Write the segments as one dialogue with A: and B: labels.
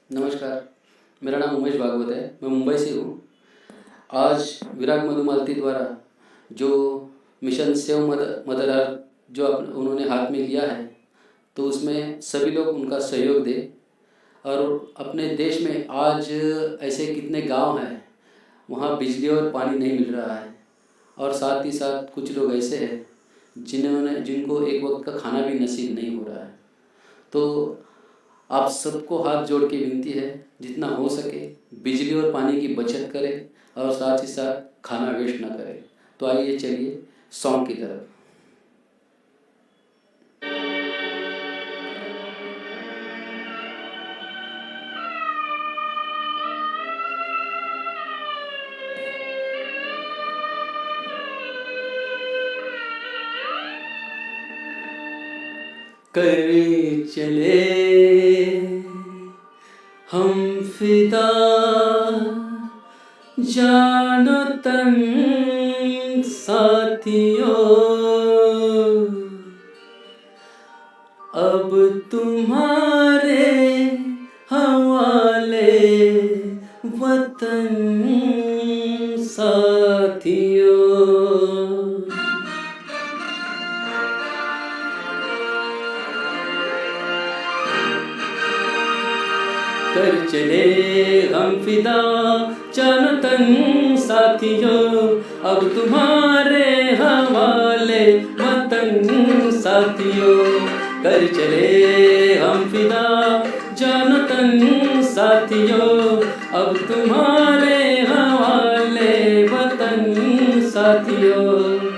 A: नमस्कार, मेरा नाम उमेश भागवत है। मैं मुंबई से हूँ। आज विराट मधुमालती द्वारा जो मिशन सेव मदर अर्थ जो उन्होंने हाथ में लिया है, तो उसमें सभी लोग उनका सहयोग दें। और अपने देश में आज ऐसे कितने गांव हैं वहाँ बिजली और पानी नहीं मिल रहा है, और साथ ही साथ कुछ लोग ऐसे हैं जिनको एक वक्त का खाना भी नसीब नहीं हो रहा है। तो आप सबको हाथ जोड़ के विनती है, जितना हो सके बिजली और पानी की बचत करें और साथ ही साथ खाना वेस्ट ना करें। तो आइए चलिए सॉन्ग की तरफ। कर चले हम फिदा, जानो तन साथियों, अब तुम्हारे हवाले वतन साथियों। कर चले हम फिदा, जानो तन साथियों, अब तुम्हारे हवाले वतन साथियों। कर चले हम फिदा, जानो तन साथियों, अब तुम्हारे हवाले वतन साथियों।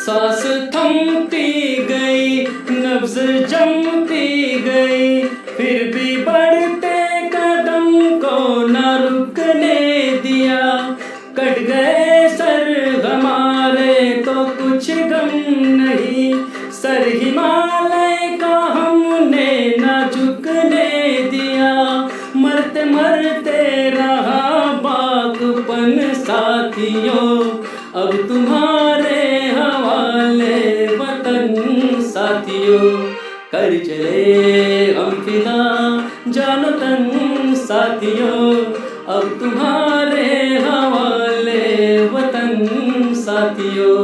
A: सांस थमती गई, नब्ज जमती गई, फिर भी बढ़ते कदम को न रुकने दिया। कट गए सर हमारे तो कुछ गम नहीं, सर हिमालय का हमने न झुकने दिया। मरते मरते रहा बागपन साथियों, अब तुम्हारे हवाले वतन साथियों। कर चले हम फिदा, जानो तन साथियों, अब तुम्हारे हवाले वतन साथियों।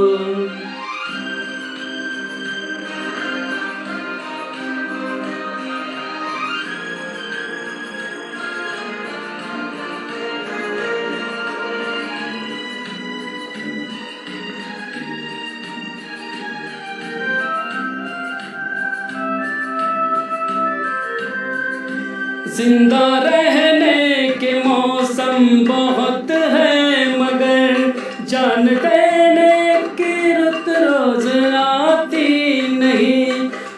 A: जिंदा रहने के मौसम बहुत है, मगर जान देने की रुत रोज आती नहीं।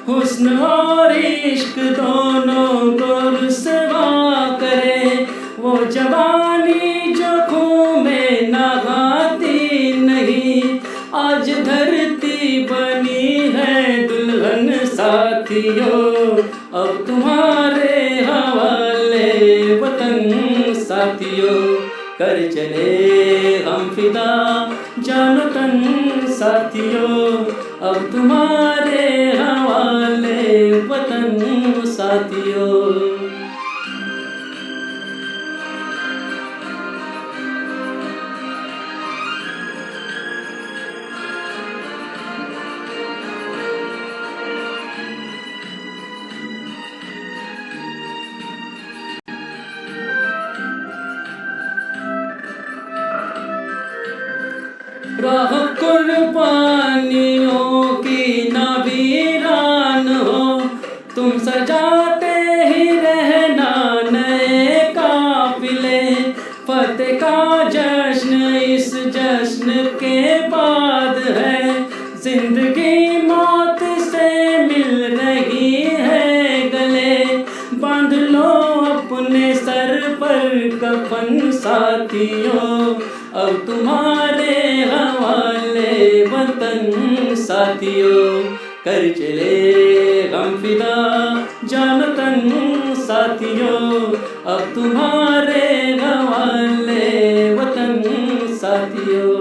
A: हुस्न और इश्क दोनों को रुसवा करे, वो जवानी जो खून में नहाती नहीं। आज धरती बनी है दुल्हन साथियों, अब तुम्हारे हवाले वतन साथियों। कर चले हम फिदा, जानो तन साथियों, अब तुम्हारे हवाले वतन साथियों। राह कुर्बानियों की ना वीरान हो, तुम सजाते ही रहना नए काफिले। फतेह का जश्न इस जश्न के बाद है, जिंदगी मौत से मिल रही है गले। बांध लो अपने सर पर कफन साथियों, अब तुम्हारे हवाले वतन साथियों, कर चले हम फिदा जान तन साथियों, अब तुम्हारे हवाले वतन साथियों।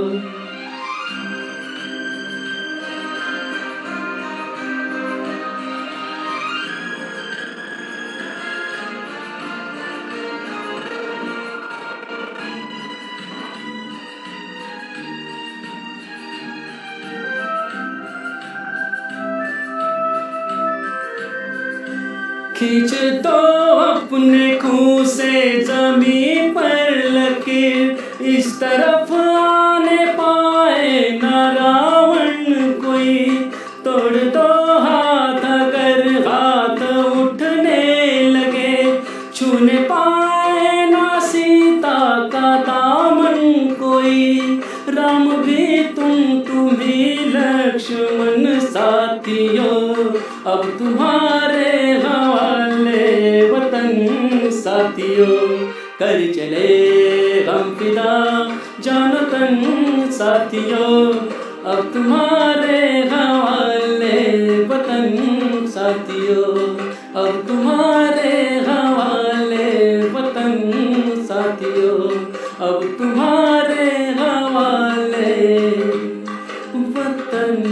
A: खींच दो अपने खून से जमीन पर लकीर, इस तरफ आने पाए ना रावण कोई, तोड़ दो हाथ अगर हाथ उठने लगे, छूने पाए ना सीता का दामन कोई, राम भी तुम भी लक्ष्मण साथियों, अब तुम्हारे हवाले वतन साथियों, कर चले हम फिदा जान तन साथियों, अब तुम्हारे हवाले वतन साथियों, अब तुम्हारे हवाले वतन साथियों, अब तुम्हारे हवाले वतन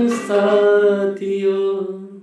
A: साथियों।